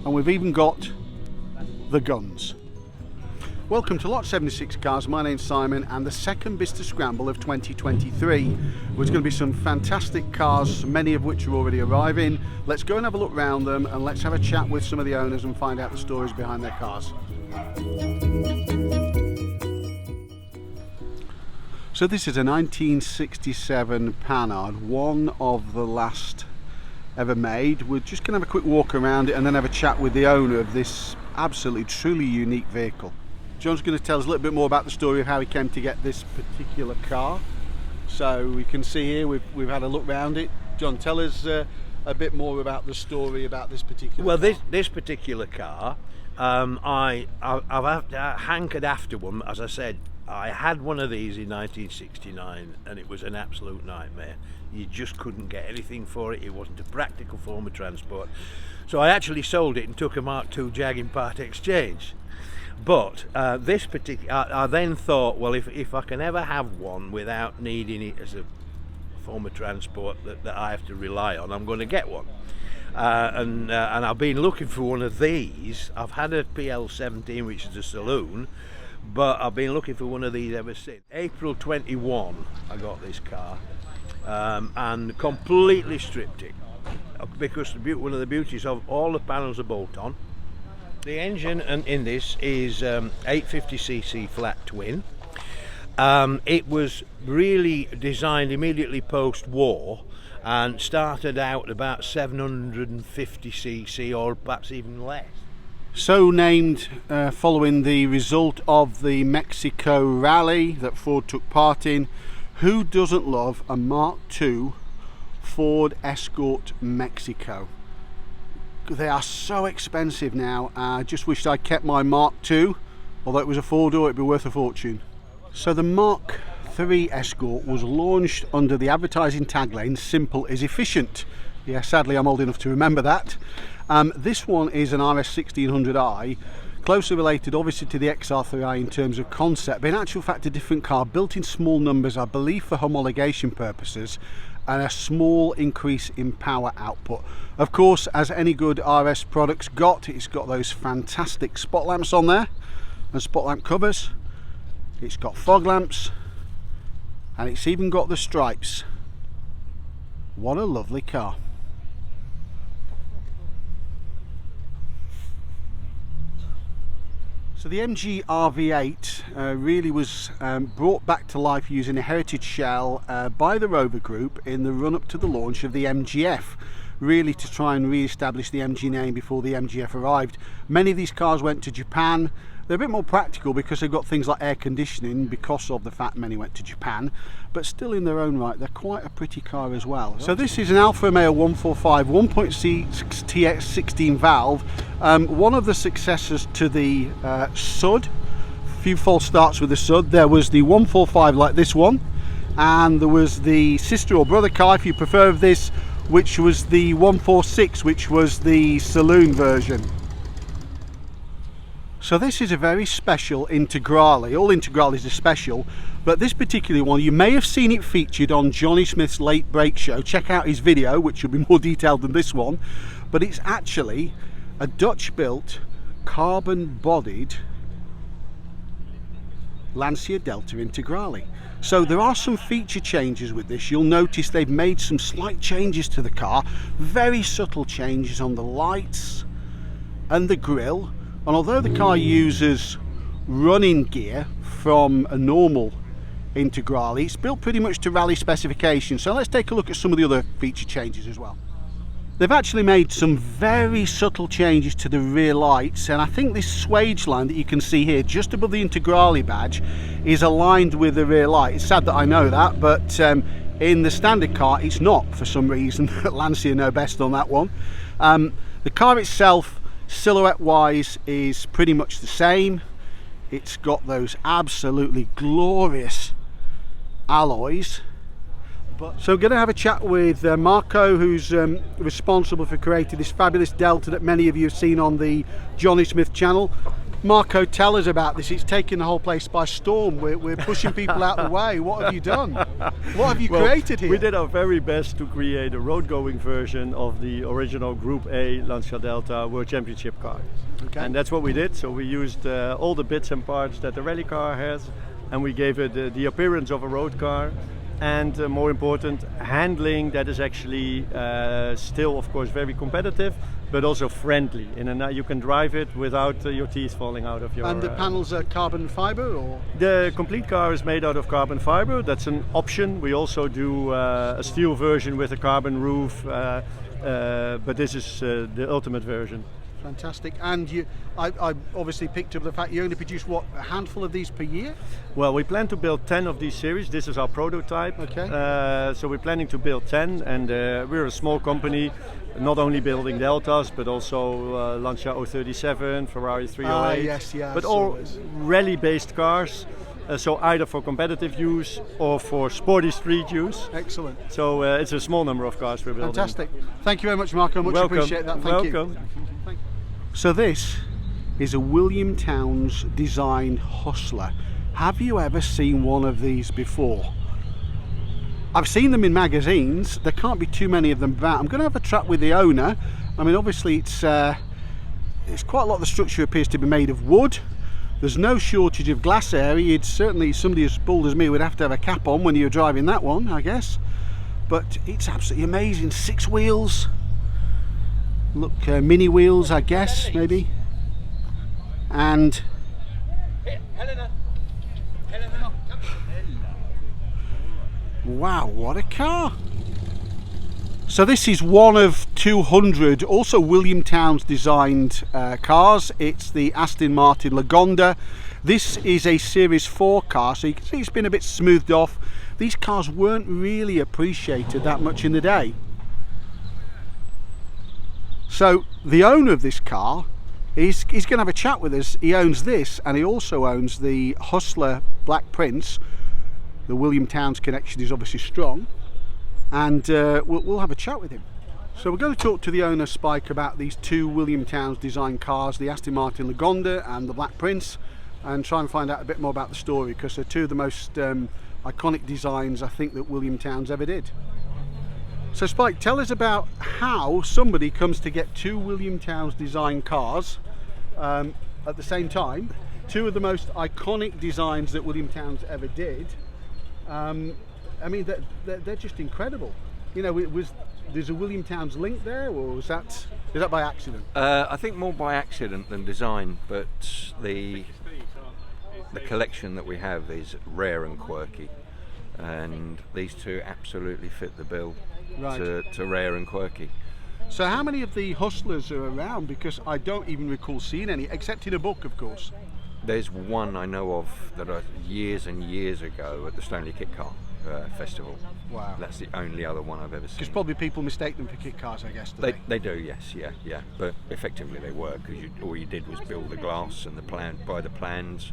and we've even got the guns. Welcome to Lot 76 Cars. My name's Simon, and the second Bicester Scramble of 2023. There's going to be some fantastic cars, many of which are already arriving. Let's go and have a look around them, and let's have a chat with some of the owners and find out the stories behind their cars. So this is a 1967 Panhard, one of the last ever made. We're just going to have a quick walk around it and then have a chat with the owner of this absolutely truly unique vehicle. John's going to tell us a little bit more about the story of how he came to get this particular car. So we can see here we've had a look around it. John, tell us a bit more about the story about this particular car. This particular car, I've hankered after one. As I said, I had one of these in 1969 and it was an absolute nightmare. You just couldn't get anything for it. It wasn't a practical form of transport. So I actually sold it and took a Mark II Jag in part exchange. But this particular, I then thought, well, if I can ever have one without needing it as a form of transport that I have to rely on, I'm going to get one. And I've been looking for one of these. I've had a PL17, which is a saloon, but I've been looking for one of these ever since. April 21, I got this car, and completely stripped it, because one of the beauties of all the panels are bolt-on. The engine in this is 850cc flat twin. It was really designed immediately post-war and started out about 750cc or perhaps even less. So named following the result of the Mexico rally that Ford took part in. Who doesn't love a Mark II Ford Escort Mexico? They are so expensive now. I just wished I kept my Mark II, although it was a four-door, it'd be worth a fortune. So the Mark III Escort was launched under the advertising tagline, "Simple is efficient." Yeah, sadly I'm old enough to remember that. This one is an RS 1600i, closely related obviously to the XR3i in terms of concept, but in actual fact a different car, built in small numbers, I believe for homologation purposes, and a small increase in power output. Of course, as any good RS product's got, it's got those fantastic spot lamps on there and spot lamp covers. It's got fog lamps, and it's even got the stripes. What a lovely car. So the MG RV8 really was brought back to life using a heritage shell by the Rover Group in the run-up to the launch of the MGF, really to try and re-establish the MG name before the MGF arrived. Many of these cars went to Japan. They're a bit more practical because they've got things like air conditioning because of the fact many went to Japan, but still in their own right, they're quite a pretty car as well. So this is an Alfa Romeo 145 1.6 TX16 valve, one of the successors to the Sud. Few false starts with the Sud. There was the 145 like this one, and there was the sister or brother car, if you prefer, of this, which was the 146, which was the saloon version. So this is a very special Integrale. All Integrales are special, but this particular one, you may have seen it featured on Johnny Smith's Late Break Show. Check out his video, which will be more detailed than this one, but it's actually a Dutch-built, carbon-bodied Lancia Delta Integrale. So there are some feature changes with this. You'll notice they've made some slight changes to the car, very subtle changes on the lights and the grille. And although the car uses running gear from a normal Integrale, it's built pretty much to rally specifications. So let's take a look at some of the other feature changes as well. They've actually made some very subtle changes to the rear lights, and I think this swage line that you can see here just above the Integrale badge is aligned with the rear light. It's sad that I know that, but in the standard car it's not for some reason. Lancia know best on that one. The car itself, silhouette wise, is pretty much the same. It's got those absolutely glorious alloys. So I'm going to have a chat with Marco, who's responsible for creating this fabulous Delta that many of you have seen on the Johnny Smith channel. Marco, tell us about this. It's taken the whole place by storm. We're pushing people out the way. What have you done? What have you created here? We did our very best to create a road-going version of the original Group A Lancia Delta World Championship car. Okay. And that's what we did. So we used all the bits and parts that the rally car has, and we gave it the appearance of a road car, and more important, handling that is actually still, of course, very competitive, but also friendly. You can drive it without your teeth falling out of your... And the panels are carbon fibre, or? The complete car is made out of carbon fibre. That's an option. We also do a steel version with a carbon roof, but this is the ultimate version. Fantastic. And I obviously picked up the fact you only produce, what, a handful of these per year? Well, we plan to build 10 of these series. This is our prototype. Okay. So we're planning to build 10, and we're a small company, not only building Deltas, but also Lancia 037, Ferrari 308. Yes, yeah. But all rally-based cars. So either for competitive use or for sporty street use. Excellent. So it's a small number of cars we're building. Fantastic. Thank you very much, Marco. Much Welcome. appreciate that. Thank you. Welcome. So this is a William Towns designed Hustler. Have you ever seen one of these before? I've seen them in magazines. There can't be too many of them about. I'm going to have a chat with the owner. I mean, obviously it's quite a lot of the structure appears to be made of wood. There's no shortage of glass area. You'd certainly, somebody as bold as me would have to have a cap on when you're driving that one, I guess. But it's absolutely amazing. 6 wheels. Look, mini wheels, I guess, maybe. And wow, what a car. So this is one of 200 also William Towns designed cars. It's the Aston Martin Lagonda. This is a Series 4 car, so you can see it's been a bit smoothed off. These cars weren't really appreciated that much in the day. So the owner of this car, he's going to have a chat with us. He owns this, and he also owns the Hustler Black Prince. The William Towns connection is obviously strong, and we'll have a chat with him. So we're going to talk to the owner, Spike, about these 2 William Towns designed cars, the Aston Martin Lagonda and the Black Prince, and try and find out a bit more about the story, because they're 2 of the most iconic designs I think that William Towns ever did. So Spike, tell us about how somebody comes to get 2 William Towns designed cars at the same time, 2 of the most iconic designs that William Towns ever did. I mean, they're just incredible. You know, there's a William Towns link there, or is that by accident? I think more by accident than design, but the collection that we have is rare and quirky, and these 2 absolutely fit the bill. Right. To rare and quirky. So how many of the Hustlers are around? Because I don't even recall seeing any, except in a book, of course. There's one I know of that are years and years ago at the Stoneleigh Kit Car Festival. Wow. That's the only other one I've ever seen. Because probably people mistake them for kit cars, I guess, do They do, yes, yeah. But effectively they were, because all you did was build the glass and buy the plans,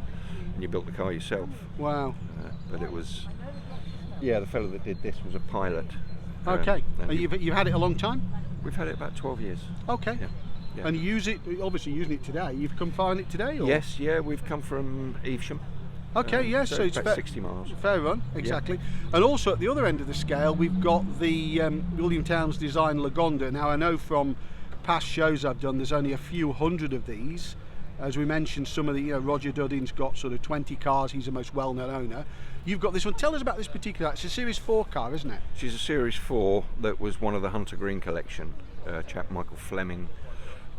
and you built the car yourself. Wow. But it was, the fellow that did this was a pilot. Okay. You've had it a long time? We've had it about 12 years. Okay. Yeah. And you use it, obviously using it today. You've come find it today? Or? Yes, yeah, we've come from Evesham. Okay, yes, so it's about 60 miles. Fair run, exactly. And also at the other end of the scale, we've got the William Towns design Lagonda. Now I know from past shows I've done, there's only a few hundred of these. As we mentioned, some of the, Roger Dudding's got sort of 20 cars. He's the most well-known owner. You've got this one. Tell us about this particular. It's a Series 4 car, isn't it? She's a Series 4 that was one of the Hunter Green collection. Chap Michael Fleming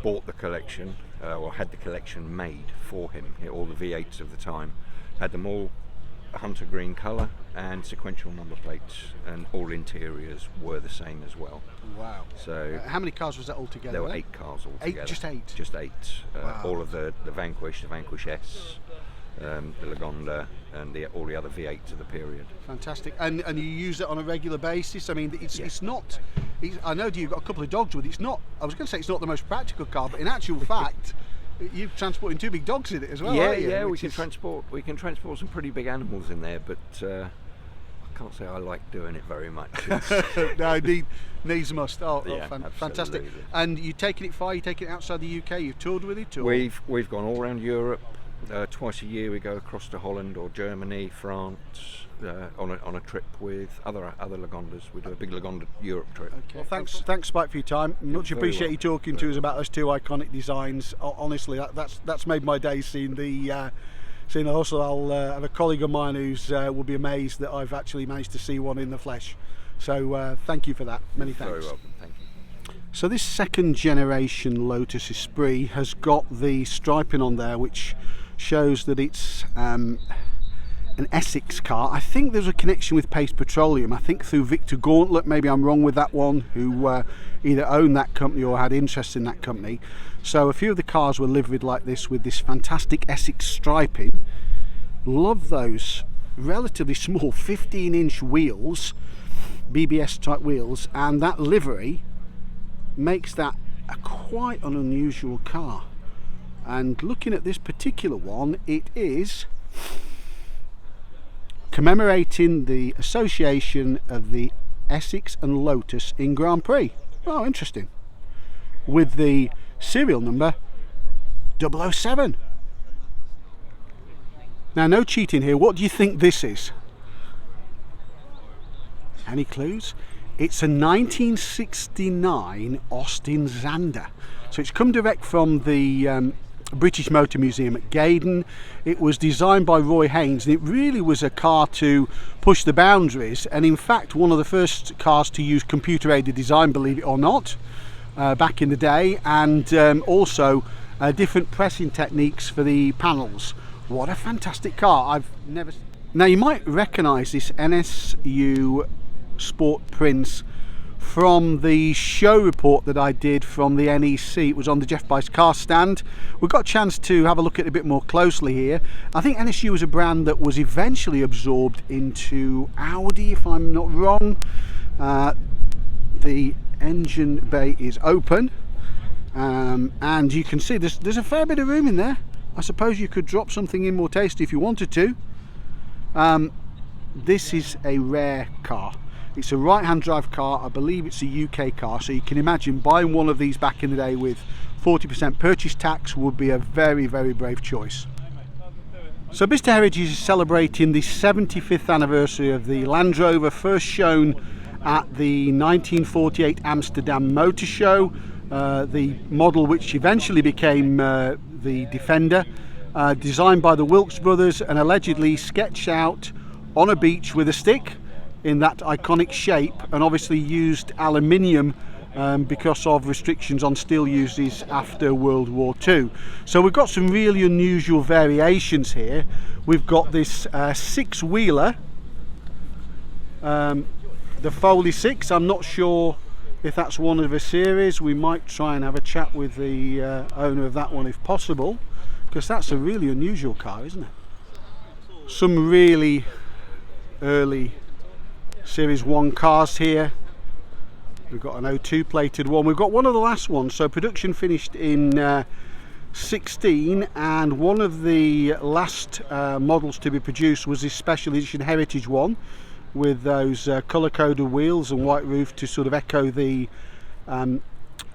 bought the collection, or had the collection made for him. All the V8s of the time, had them all Hunter Green colour and sequential number plates, and all interiors were the same as well. Wow. So how many cars was that altogether? There were 8 cars altogether. 8, just 8? Just 8. Wow. All of the Vanquish, the Vanquish S, the Lagonda, and all the other V8s of the period. Fantastic. And you use it on a regular basis? I mean, it's not. I know you've got a couple of dogs with it. It's not. I was going to say it's not the most practical car, but in actual fact, you're transporting 2 big dogs in it as well. Yeah, aren't you? we can transport some pretty big animals in there, but can't say I like doing it very much. No, needs must. Yeah, Fantastic. absolutely. And you taking it far? You taking it outside the UK? You've toured with it? Or? We've gone all around Europe. Twice a year we go across to Holland or Germany, France, on a trip with other Lagondas. We do a big Lagonda Europe trip. Okay. Well, thanks, Spike, for your time. Much very appreciate welcome. you talking to us about those two iconic designs. Honestly, that's made my day. Seeing the hustle. I'll have a colleague of mine who's will be amazed that I've actually managed to see one in the flesh. So thank you for that. Many thanks. Very welcome. Thank you. So this second generation Lotus Esprit has got the striping on there, which shows that it's an Essex car. I think there's a connection with Pace Petroleum. I think through Victor Gauntlet, maybe I'm wrong with that one, who either owned that company or had interest in that company. So a few of the cars were liveried like this with this fantastic Essex striping. Love those relatively small 15-inch wheels, BBS type wheels, and that livery makes that quite an unusual car. And looking at this particular one, it is commemorating the association of the Essex and Lotus in Grand Prix. Oh, interesting. With the serial number 007. Now, no cheating here. What do you think this is? Any clues? It's a 1969 Austin Xander. So it's come direct from the British Motor Museum at Gaydon. It was designed by Roy Haynes, and it really was a car to push the boundaries, and in fact one of the first cars to use computer aided design, believe it or not, back in the day, and also different pressing techniques for the panels. What a fantastic car. I've never. Now you might recognise this NSU Sport Prince from the show report that I did from the NEC. It was on the Jeff Bice car stand. We got a chance to have a look at it a bit more closely here. I think NSU was a brand that was eventually absorbed into Audi, if I'm not wrong. The engine bay is open, and you can see there's a fair bit of room in there. I suppose you could drop something in more tasty if you wanted to. This is a rare car. It's a right-hand drive car. I believe it's a UK car, so you can imagine buying one of these back in the day with 40% purchase tax would be a very, very brave choice. So Bicester Heritage is celebrating the 75th anniversary of the Land Rover, first shown at the 1948 Amsterdam Motor Show, the model which eventually became the Defender, designed by the Wilkes brothers and allegedly sketched out on a beach with a stick in that iconic shape, and obviously used aluminium because of restrictions on steel uses after World War II. So we've got some really unusual variations here. We've got this six-wheeler, the Foley 6. I'm not sure if that's one of a series. We might try and have a chat with the owner of that one if possible, because that's a really unusual car, isn't it? Some really early Series 1 cars here. We've got an 02 plated one. We've got one of the last ones. So production finished in 16, and one of the last models to be produced was this special edition Heritage one with those colour coded wheels and white roof to sort of echo the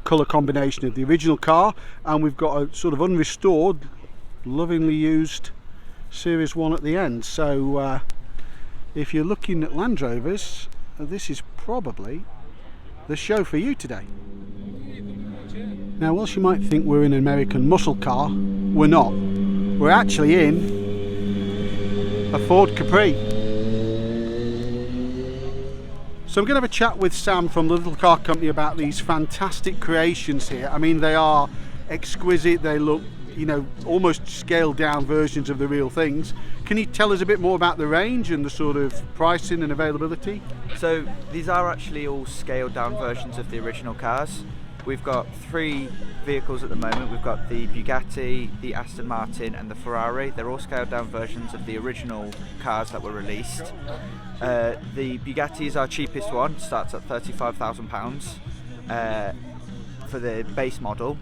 colour combination of the original car. And we've got a sort of unrestored, lovingly used Series 1 at the end. So if you're looking at Land Rovers, this is probably the show for you today. Now, whilst you might think we're in an American muscle car, we're not. We're actually in a Ford Capri. So I'm going to have a chat with Sam from the Little Car Company about these fantastic creations here. I mean, they are exquisite. They look, you know, almost scaled down versions of the real things. Can you tell us a bit more about the range and the sort of pricing and availability? So these are actually all scaled down versions of the original cars. We've got 3 vehicles at the moment. We've got the Bugatti, the Aston Martin and the Ferrari. They're all scaled down versions of the original cars that were released. The Bugatti is our cheapest one, starts at £35,000 for the base model.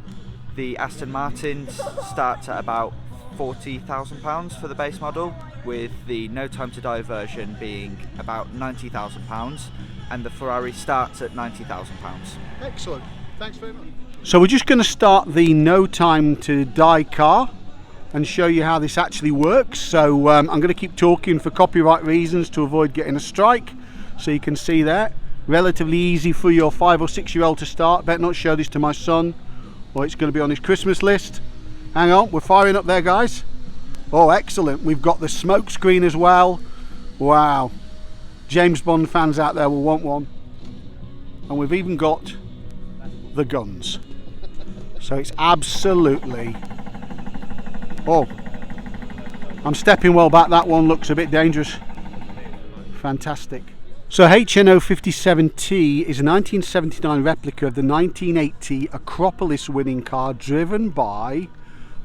The Aston Martin starts at about £40,000 for the base model, with the No Time to Die version being about £90,000, and the Ferrari starts at £90,000. Excellent. Thanks very much. So we're just going to start the No Time to Die car and show you how this actually works. So I'm going to keep talking for copyright reasons to avoid getting a strike. So you can see there, relatively easy for your 5 or 6 year old to start. Better not show this to my son or it's going to be on his Christmas list. Hang on, we're firing up there, guys. Oh, excellent. We've got the smoke screen as well. Wow. James Bond fans out there will want one. And we've even got the guns. So it's absolutely... Oh, I'm stepping well back. That one looks a bit dangerous. Fantastic. So HNO 57T is a 1979 replica of the 1980 Acropolis winning car, driven by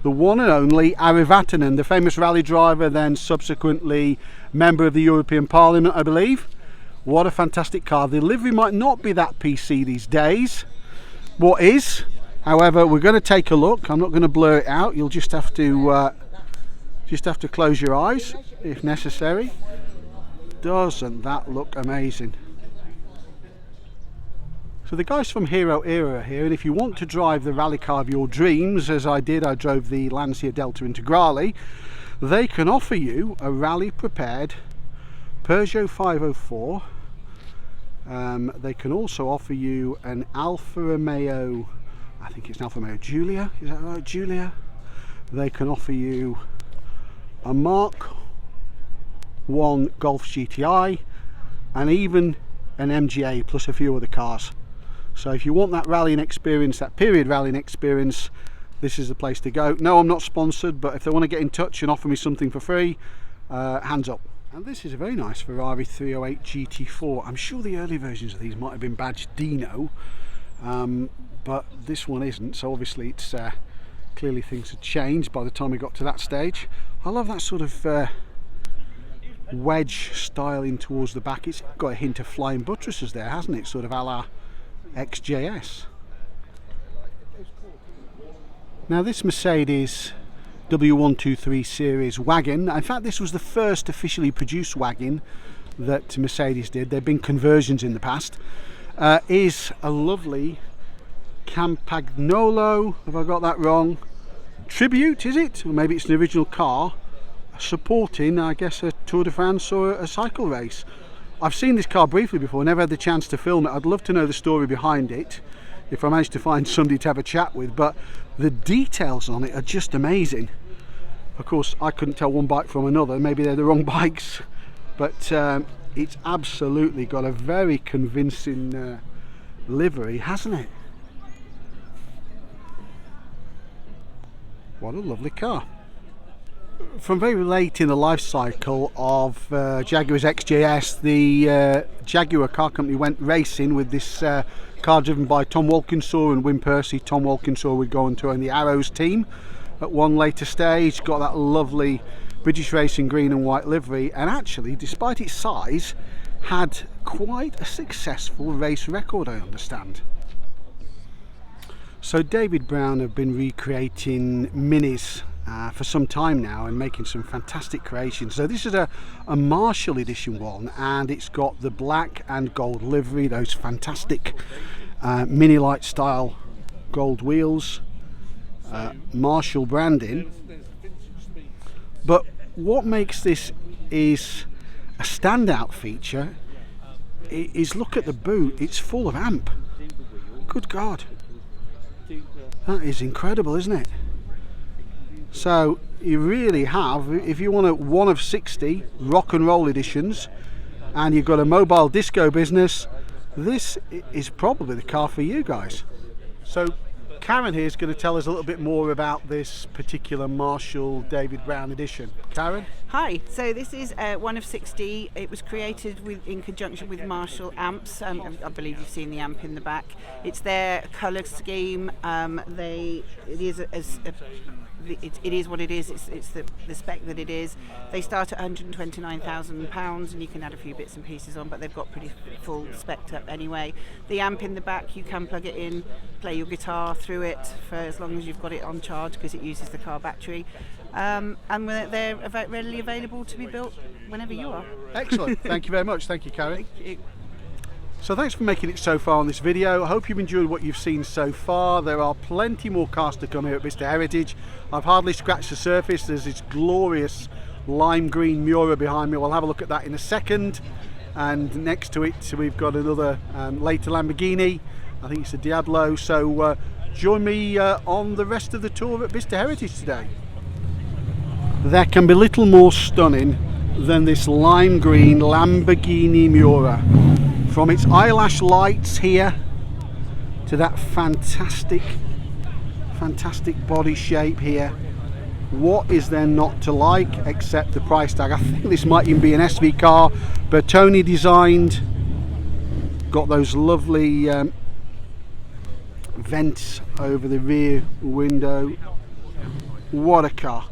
the one and only Ari Vatanen, the famous rally driver, then subsequently member of the European Parliament, I believe. What a fantastic car. The livery might not be that PC these days. What is? However, we're going to take a look. I'm not going to blur it out. You'll just have to close your eyes if necessary. Doesn't that look amazing? So the guys from Hero Era are here, and if you want to drive the rally car of your dreams, as I did, I drove the Lancia Delta Integrale, they can offer you a rally prepared Peugeot 504. They can also offer you an Alfa Romeo, I think it's an Alfa Romeo Giulia, is that right, Giulia? They can offer you a Mark 1 Golf GTI and even an MGA plus a few other cars. So if you want that rallying experience, that period rallying experience, this is the place to go. No, I'm not sponsored, but if they want to get in touch and offer me something for free, hands up. And this is a very nice Ferrari 308 GT4. I'm sure the early versions of these might have been badged Dino, but this one isn't, so obviously it's clearly things had changed by the time we got to that stage. I love that sort of wedge styling towards the back. It's got a hint of flying buttresses there, hasn't it? Sort of a la XJS. Now this Mercedes W123 series wagon, in fact this was the first officially produced wagon that Mercedes did. There have been conversions in the past, is a lovely Campagnolo, have I got that wrong, tribute, is it? Or maybe it's an original car supporting, I guess, a Tour de France or a cycle race. I've seen this car briefly before, never had the chance to film it. I'd love to know the story behind it if I managed to find somebody to have a chat with, but the details on it are just amazing. Of course I couldn't tell one bike from another, maybe they're the wrong bikes, but it's absolutely got a very convincing livery, hasn't it? What a lovely car. From very late in the life cycle of Jaguar's XJS, the Jaguar car company went racing with this car driven by Tom Walkinshaw and Wim Percy. Tom Walkinshaw would go on to own the Arrows team at one later stage, got that lovely British Racing green and white livery, and actually, despite its size, had quite a successful race record, I understand. So David Brown have been recreating minis for some time now and making some fantastic creations. So this is a Marshall edition one, and it's got the black and gold livery, those fantastic mini light style gold wheels, Marshall branding. But what makes this is a standout feature is look at the boot. It's full of amp. Good God, that is incredible, isn't it? So you really have, if you want a one of 60 rock and roll editions and you've got a mobile disco business, this is probably the car for you guys. So Karen here is going to tell us a little bit more about this particular Marshall David Brown edition. Karen? Hi, so this is one of 60. It was created in conjunction with Marshall amps. I believe you've seen the amp in the back. It's their colour scheme. It is it is what it is. It's the spec that it is. They start at £129,000, and you can add a few bits and pieces on, but they've got pretty full spec up anyway. The amp in the back, you can plug it in, play your guitar through it for as long as you've got it on charge, because it uses the car battery. And they're readily available to be built whenever you are. Excellent. Thank you very much. Thank you, Karen. Thank you. So thanks for making it so far on this video. I hope you've enjoyed what you've seen so far. There are plenty more cars to come here at Bicester Heritage. I've hardly scratched the surface. There's this glorious lime green Miura behind me. We'll have a look at that in a second. And next to it we've got another later Lamborghini. I think it's a Diablo. So join me on the rest of the tour at Bicester Heritage today. There can be little more stunning than this lime green Lamborghini Miura. From its eyelash lights here to that fantastic body shape here. What is there not to like except the price tag? I think this might even be an SV car, Bertoni designed. Got those lovely vents over the rear window. What a car.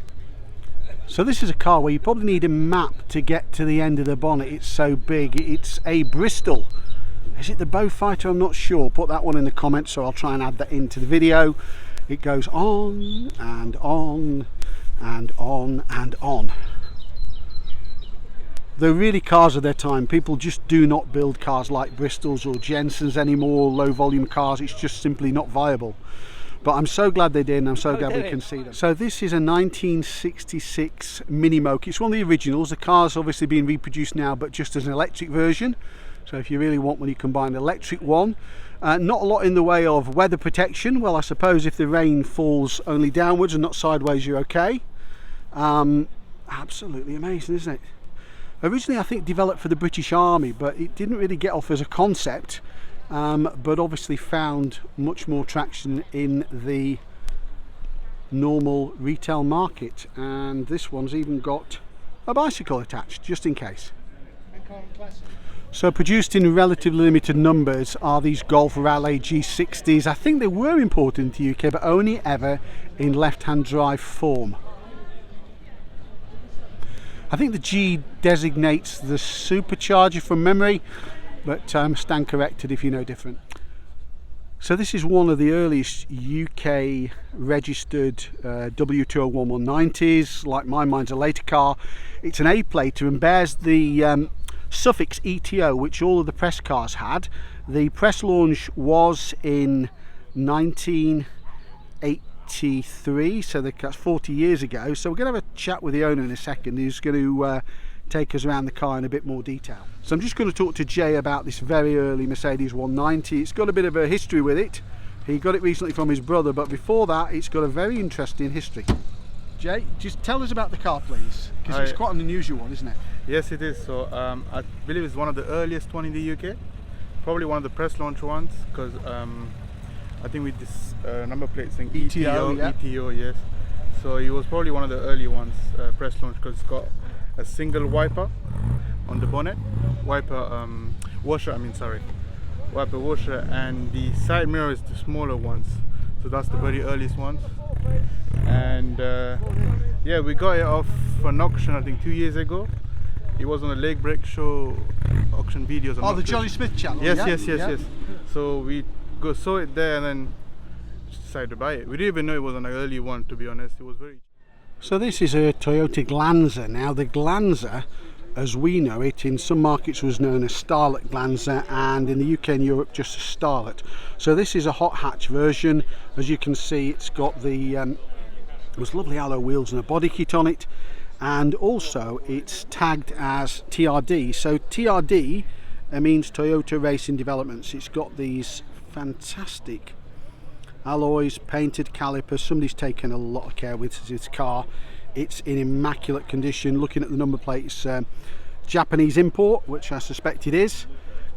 So this is a car where you probably need a map to get to the end of the bonnet. It's so big. It's a Bristol. Is it the Beaufighter? I'm not sure. Put that one in the comments, so I'll try and add that into the video. It goes on and on and on and on. They're really cars of their time. People just do not build cars like Bristols or Jensens anymore, low volume cars. It's just simply not viable. But I'm so glad they did, and I'm so glad we can see them. So this is a 1966 Mini Mocha. It's one of the originals. The car's obviously being reproduced now, but just as an electric version. So if you really want one, you can buy an electric one. Not a lot in the way of weather protection. Well, I suppose if the rain falls only downwards and not sideways, you're okay. Absolutely amazing, isn't it? Originally, I think developed for the British Army, but it didn't really get off as a concept. But obviously found much more traction in the normal retail market, and this one's even got a bicycle attached just in case. So produced in relatively limited numbers are these Golf Rally G60s. I think they were imported into the UK, but only ever in left-hand drive form. I think the G designates the supercharger from memory, but stand corrected if you know different. So this is one of the earliest UK registered W20190s. Like mine's a later car. It's an A-plater and bears the suffix ETO, which all of the press cars had. The press launch was in 1983, so that's 40 years ago. So we're going to have a chat with the owner in a second, who's going to take us around the car in a bit more detail. So I'm just going to talk to Jay about this very early Mercedes 190. It's got a bit of a history with it. He got it recently from his brother, but before that it's got a very interesting history. Jay, just tell us about the car, please, because it's quite an unusual one, isn't it? Yes, it is. So I believe it's one of the earliest one in the UK, probably one of the press launch ones, because I think with this number plate saying ETO, yeah. ETO, yes. So it was probably one of the early ones, press launch, because it's got a single wiper on the bonnet, wiper washer, and the side mirror is the smaller ones, so that's the very earliest ones. And yeah, we got it off an auction I think 2 years ago. It was on a Lake Break Show auction videos. Oh, the Johnny Smith channel. Yes, yeah? yes. So we saw it there and then decided to buy it. We didn't even know it was an early one, to be honest. It was very. So this is a Toyota Glanza. Now the Glanza, as we know it, in some markets was known as Starlet Glanza, and in the UK and Europe just as Starlet. So this is a hot hatch version. As you can see, it's got the those lovely alloy wheels and a body kit on it, and also it's tagged as TRD. So TRD means Toyota Racing Developments. It's got these fantastic alloys, painted calipers. Somebody's taken a lot of care with this car. It's in immaculate condition. Looking at the number plates, Japanese import, which I suspect it is.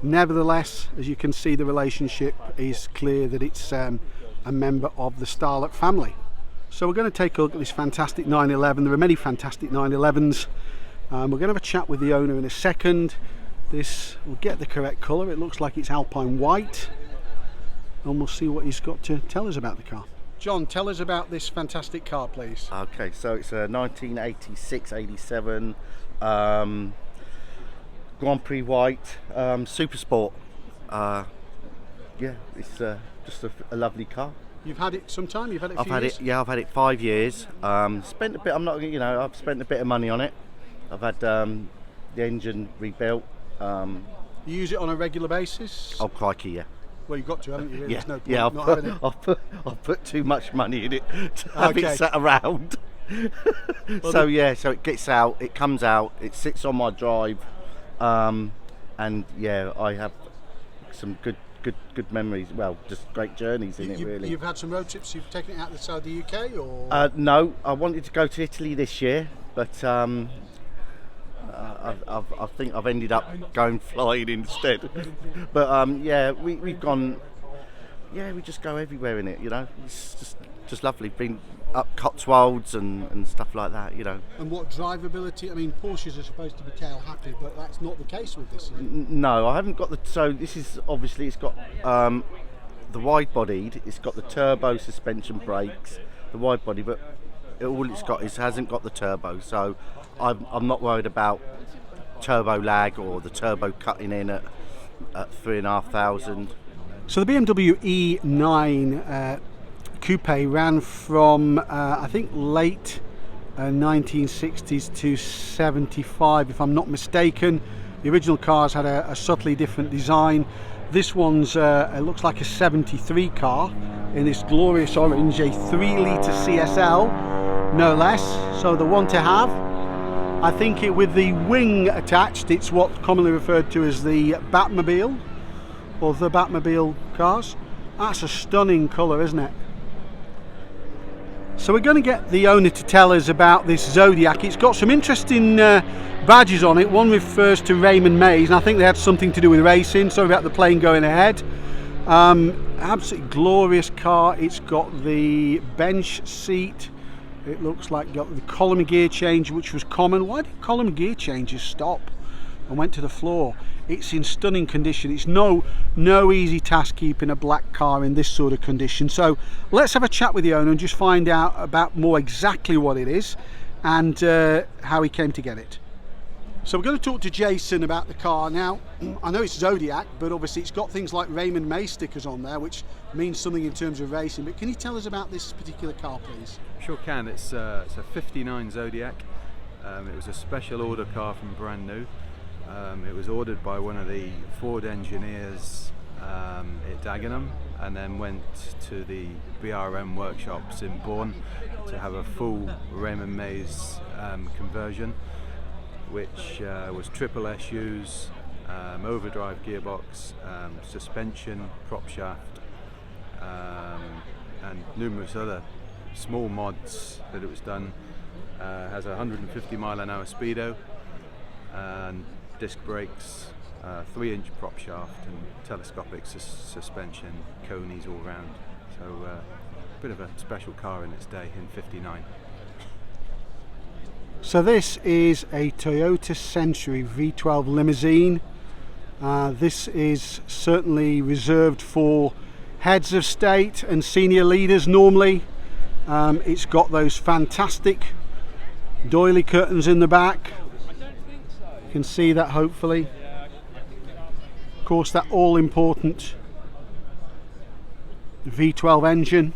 Nevertheless, as you can see, the relationship is clear that it's a member of the Starlet family. So we're going to take a look at this fantastic 911. There are many fantastic 911s. We're going to have a chat with the owner in a second. This will get the correct colour. It looks like it's Alpine white, and we'll see what he's got to tell us about the car. John, tell us about this fantastic car, please. Okay, so it's a 1986-87 Grand Prix White Super Sport. Yeah, it's just a lovely car. You've had it some time. You've had it. I've had it 5 years. Spent a bit. I've spent a bit of money on it. I've had the engine rebuilt. You use it on a regular basis? Oh crikey, yeah. Well, you've got to, haven't you? Really? Yeah, There's no point yeah. not having it. I've put too much money in it to have Okay. it sat around. So it gets out, it comes out, it sits on my drive, and yeah, I have some good memories. Well, just great journeys in it, really. You've had some road trips. You've taken it out the side of the UK, or? No, I wanted to go to Italy this year, but I think I've ended up going flying instead. But yeah, we've gone. Yeah, we just go everywhere in it. You know, it's just lovely. Been up Cotswolds and stuff like that. You know. And what drivability? I mean, Porsches are supposed to be tail happy, but that's not the case with this, is it? No, I haven't got the. So this is obviously it's got the wide-bodied. It's got the turbo suspension brakes, the wide-body, but all it's got is hasn't got the turbo. So I'm not worried about turbo lag or the turbo cutting in at 3,500. So the BMW E9 Coupe ran from I think late 1960s to 75, if I'm not mistaken. The original cars had a subtly different design. This one's it looks like a 73 car in this glorious orange, a 3-litre CSL, no less. So the one to have. I think with the wing attached, it's what's commonly referred to as the Batmobile, or the Batmobile cars. That's a stunning colour, isn't it? So we're going to get the owner to tell us about this Zodiac. It's got some interesting badges on it. One refers to Raymond Mays, and I think they had something to do with racing. Sorry about the plane going ahead. Absolutely glorious car. It's got the bench seat. It looks like got the column gear change, which was common. Why did column gear changes stop and went to the floor? It's in stunning condition. It's no easy task keeping a black car in this sort of condition. So let's have a chat with the owner and just find out about more exactly what it is and how he came to get it. So we're going to talk to Jason about the car. Now, I know it's Zodiac, but obviously it's got things like Raymond May stickers on there, which means something in terms of racing. But can you tell us about this particular car, please? Sure can. It's a 59 Zodiac. It was a special order car from brand new. It was ordered by one of the Ford engineers at Dagenham, and then went to the BRM workshops in Bourne to have a full Raymond Mays conversion, which was triple SUs, overdrive gearbox, suspension, prop shaft, and numerous other small mods that it was done. Has a 150 mile/hour speedo and disc brakes, 3-inch prop shaft and telescopic suspension, conies all round. So a bit of a special car in its day in 59. So this is a Toyota Century V12 limousine. This is certainly reserved for heads of state and senior leaders normally. It's got those fantastic doily curtains in the back. You can see that hopefully. Of course, that all important V12 engine.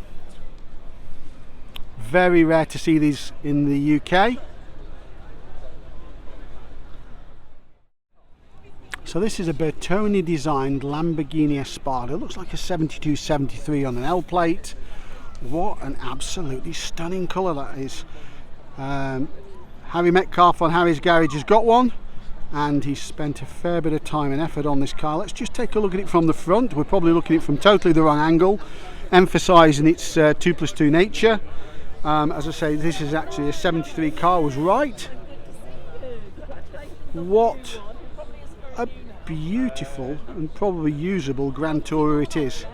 Very rare to see these in the UK. So this is a Bertone designed Lamborghini Espada. It looks like a 72-73 on an L plate. What an absolutely stunning colour that is. Harry Metcalf on Harry's Garage has got one, and he's spent a fair bit of time and effort on this car. Let's just take a look at it from the front. We're probably looking at it from totally the wrong angle, emphasising its 2+2 nature. As I say, this is actually a 73 car, I was right. What a beautiful and probably usable Grand Tourer it is.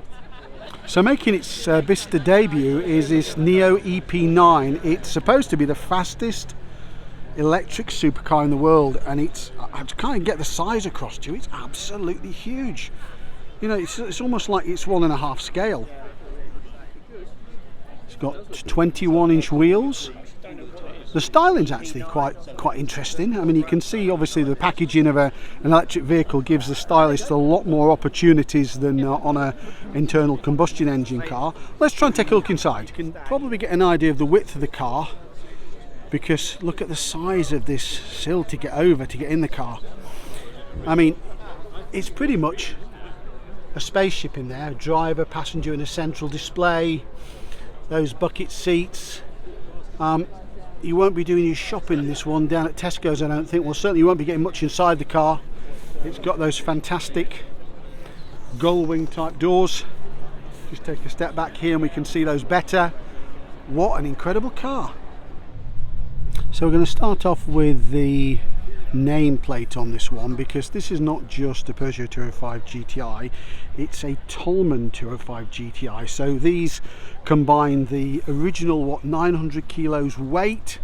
So making its Bicester debut is this Neo EP9. It's supposed to be the fastest electric supercar in the world, and I can't get the size across to you. It's absolutely huge. You know, it's almost like it's 1.5 scale. It's got 21-inch wheels. The styling's actually quite interesting. I mean, you can see obviously the packaging of an electric vehicle gives the stylist a lot more opportunities than on a internal combustion engine car. Let's try and take a look inside. You can probably get an idea of the width of the car, because look at the size of this sill to get in the car. I mean, it's pretty much a spaceship in there. A driver, passenger and a central display. Those bucket seats. You won't be doing your shopping in this one down at Tesco's, I don't think. Well, certainly you won't be getting much inside the car. It's got those fantastic gull wing type doors. Just take a step back here and we can see those better. What an incredible car. So we're going to start off with the nameplate on this one, because this is not just a Peugeot 205 GTI, it's a Tollman 205 GTI. So these combine the original 900 kilos weight,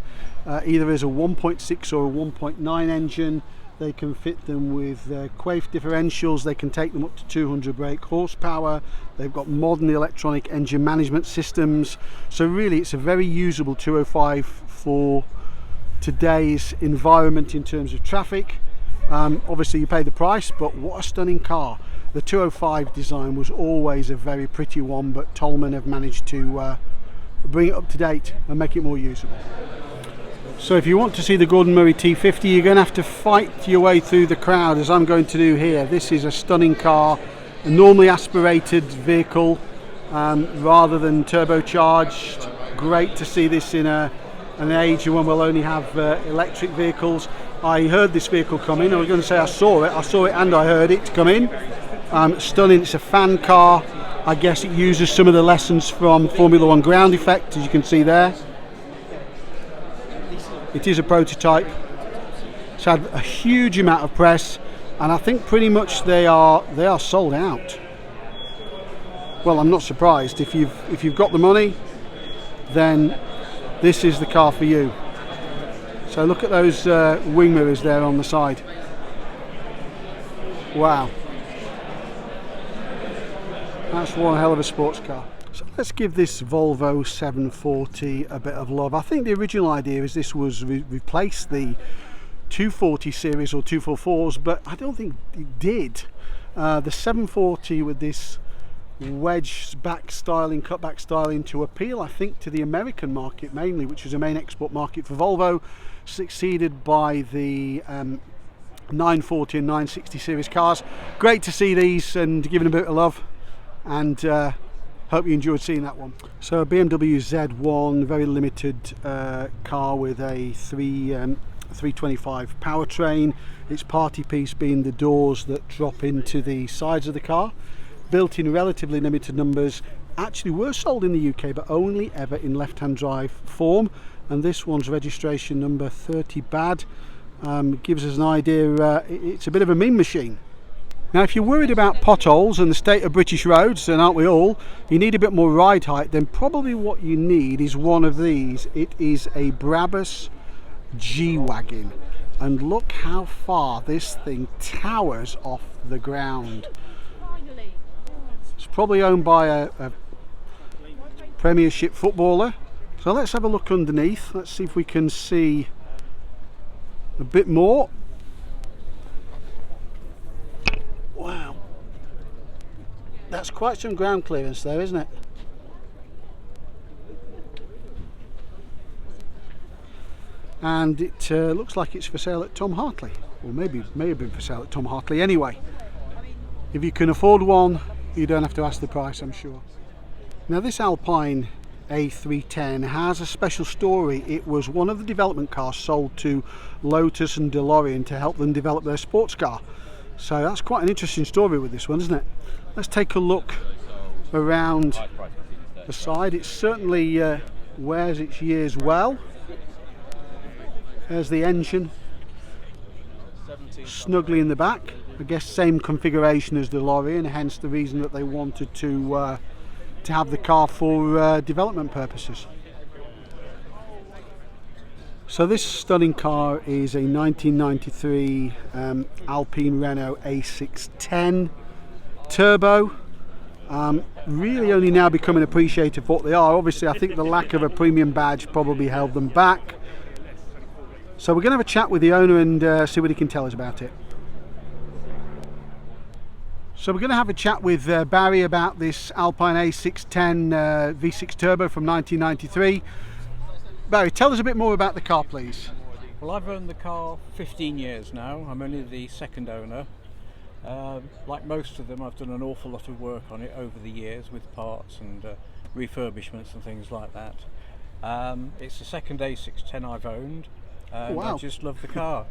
either as a 1.6 or a 1.9 engine. They can fit them with Quaife differentials. They can take them up to 200 brake horsepower. They've got modern electronic engine management systems. So really it's a very usable 205 for today's environment in terms of traffic. Obviously you pay the price, but what a stunning car. The 205 design was always a very pretty one, but Tollman have managed to bring it up to date and make it more usable. So if you want to see the Gordon Murray T50, you're going to have to fight your way through the crowd, as I'm going to do here. This is a stunning car, a normally aspirated vehicle rather than turbocharged. Great to see this in an age when we'll only have electric vehicles. I heard this vehicle come in. I was going to say I saw it and I heard it come in. Stunning. It's a fan car. I guess it uses some of the lessons from Formula One ground effect, as you can see there. It is a prototype. It's had a huge amount of press, and I think pretty much they are sold out. Well, I'm not surprised. If you've got the money, then this is the car for you. So look at those wing mirrors there on the side. Wow, that's one hell of a sports car. So let's give this Volvo 740 a bit of love. I think the original idea is this was replace the 240 series or 244s, but I don't think it did. The 740 with this wedge back styling, cutback styling, to appeal I think to the American market mainly, which is a main export market for Volvo, succeeded by the 940 and 960 series cars. Great to see these and giving a bit of love, and hope you enjoyed seeing that one. So a BMW Z1, very limited car with a 325 powertrain. Its party piece being the doors that drop into the sides of the car. Built in relatively limited numbers. Actually were sold in the UK, but only ever in left-hand drive form. And this one's registration number 30 bad. Gives us an idea, it's a bit of a mean machine. Now if you're worried about potholes and the state of British roads, and aren't we all, you need a bit more ride height, then probably what you need is one of these. It is a Brabus G-Wagon, and look how far this thing towers off the ground. It's probably owned by a Premiership footballer. So let's have a look underneath. Let's see if we can see a bit more. Wow, that's quite some ground clearance there, isn't it? And it looks like it's for sale at Tom Hartley, or maybe may have been for sale at Tom Hartley. Anyway, if you can afford one, you don't have to ask the price, I'm sure. Now this Alpine A310 has a special story. It was one of the development cars sold to Lotus and DeLorean to help them develop their sports car. So that's quite an interesting story with this one, isn't it? Let's take a look around the side. It certainly wears its years well. There's the engine snugly in the back. I guess same configuration as the DeLorean, hence the reason that they wanted to have the car for development purposes. So this stunning car is a 1993 Alpine Renault A610 Turbo. Really only now becoming appreciative of what they are. Obviously, I think the lack of a premium badge probably held them back. So we're going to have a chat with the owner and see what he can tell us about it. So we're going to have a chat with Barry about this Alpine A610 V6 Turbo from 1993. Barry, tell us a bit more about the car, please. Well, I've owned the car 15 years now. I'm only the second owner. Like most of them, I've done an awful lot of work on it over the years with parts and refurbishments and things like that. It's the second A610 I've owned. Wow. I just love the car.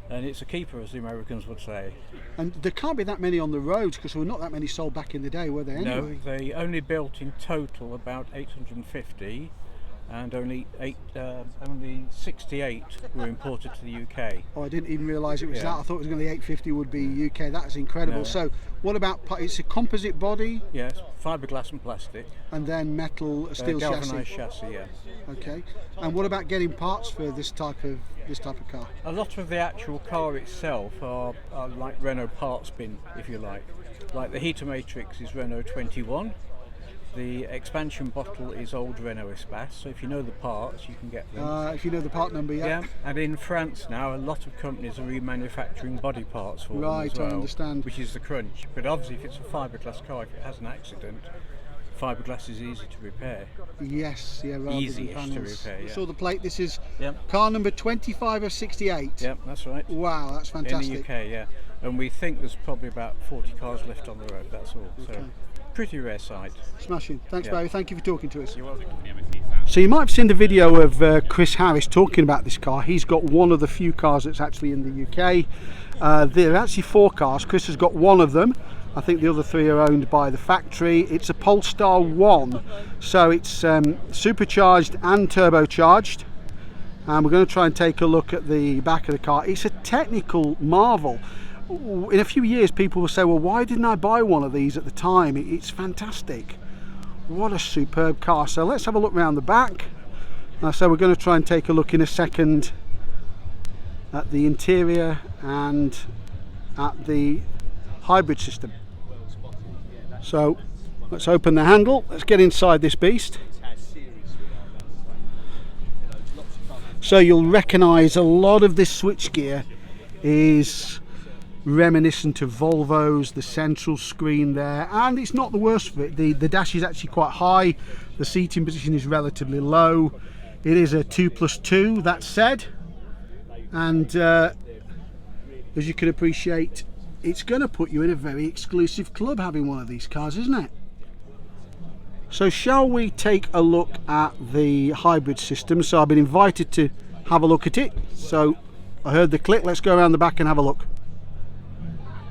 And it's a keeper, as the Americans would say. And there can't be that many on the roads because there were not that many sold back in the day, were they? Anyway? No, they only built in total about 850, and only 68 were imported to the UK. Oh, I didn't even realise it was Yeah. that. I thought it was going to be 850 would be UK. That's incredible. No. So, what about it's a composite body Yes, fiberglass and plastic. and then metal steel galvanised chassis? chassis, yeah. Okay. And what about getting parts for this type of car? A lot of the actual car itself are like Renault parts bin, if you like. Like the heater matrix is Renault 21. The expansion bottle is old Renault Espace, so if you know the parts, you can get them. If you know the part number, yeah. And in France now, a lot of companies are remanufacturing body parts for them Right, as well, I understand. which is the crunch. But obviously, if it's a fiberglass car, if it has an accident, fiberglass is easy to repair. Yes, yeah, rather Easy-ish than to panels. repair, yeah. I saw the plate. This is Yep. car number 25 of 68. Yep, that's right. Wow, that's fantastic. In the UK, yeah. And we think there's probably about 40 cars left on the road, that's all. Okay. So, pretty rare sight. Smashing. Thanks, Yeah. Barry. Thank you for talking to us. You're welcome. So you might have seen the video of Chris Harris talking about this car. He's got one of the few cars that's actually in the UK. There are actually 4 cars. Chris has got one of them. I think the other 3 are owned by the factory. It's a Polestar 1, so it's supercharged and turbocharged. And we're going to try and take a look at the back of the car. It's a technical marvel. In a few years, people will say, well, why didn't I buy one of these at the time? It's fantastic. What a superb car. So let's have a look around the back. So we're going to try and take a look in a second at the interior and at the hybrid system. So let's open the handle. Let's get inside this beast. So you'll recognise a lot of this switchgear is reminiscent of Volvo's, the central screen there, and it's not the worst of it. The dash is actually quite high, the seating position is relatively low. It is a 2+2, that said, and as you can appreciate, it's going to put you in a very exclusive club having one of these cars, isn't it? So shall we take a look at the hybrid system? So I've been invited to have a look at it, so I heard the click. Let's go around the back and have a look.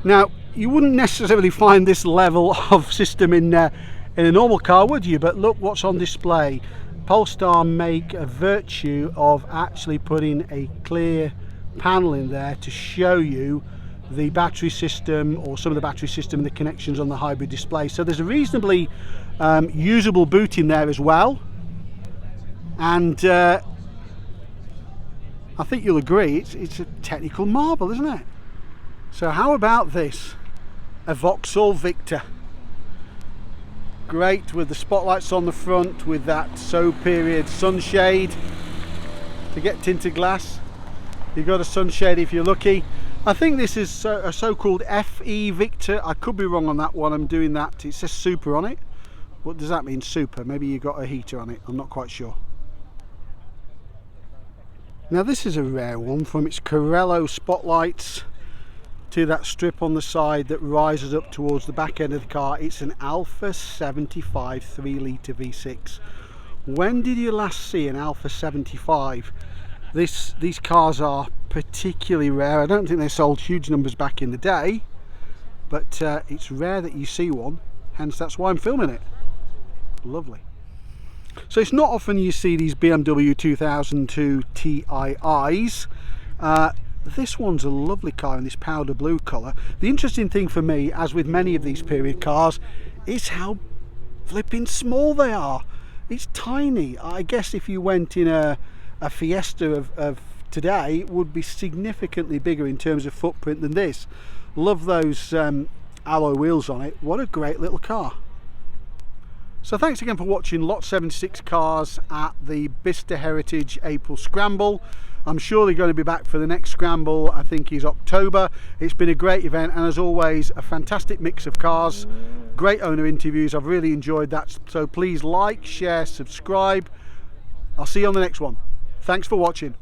Now, you wouldn't necessarily find this level of system in a normal car, would you? But look what's on display. Polestar make a virtue of actually putting a clear panel in there to show you the battery system, or some of the battery system and the connections on the hybrid display. So there's a reasonably usable boot in there as well. And I think you'll agree, it's a technical marvel, isn't it? So how about this? A Vauxhall Victor. Great, with the spotlights on the front, with that period sunshade to get tinted glass. You've got a sunshade if you're lucky. I think this is a so-called FE Victor. I could be wrong on that one. I'm doing that. It says super on it. What does that mean, super? Maybe you got a heater on it. I'm not quite sure. Now this is a rare one, from its Corello spotlights to that strip on the side that rises up towards the back end of the car. It's an Alpha 75 3-litre V6. When did you last see an Alpha 75? These cars are particularly rare. I don't think they sold huge numbers back in the day, but it's rare that you see one, hence that's why I'm filming it. Lovely. So it's not often you see these BMW 2002 Ti's. This one's a lovely car in this powder blue colour. The interesting thing for me, as with many of these period cars, is how flipping small they are. It's tiny. I guess if you went in a Fiesta of today, it would be significantly bigger in terms of footprint than this. Love those alloy wheels on it. What a great little car. So thanks again for watching Lot 76 cars at the Bicester Heritage April Scramble. I'm surely going to be back for the next Scramble, I think is October. It's been a great event, and as always, a fantastic mix of cars, great owner interviews. I've really enjoyed that. So please like, share, subscribe. I'll see you on the next one. Thanks for watching.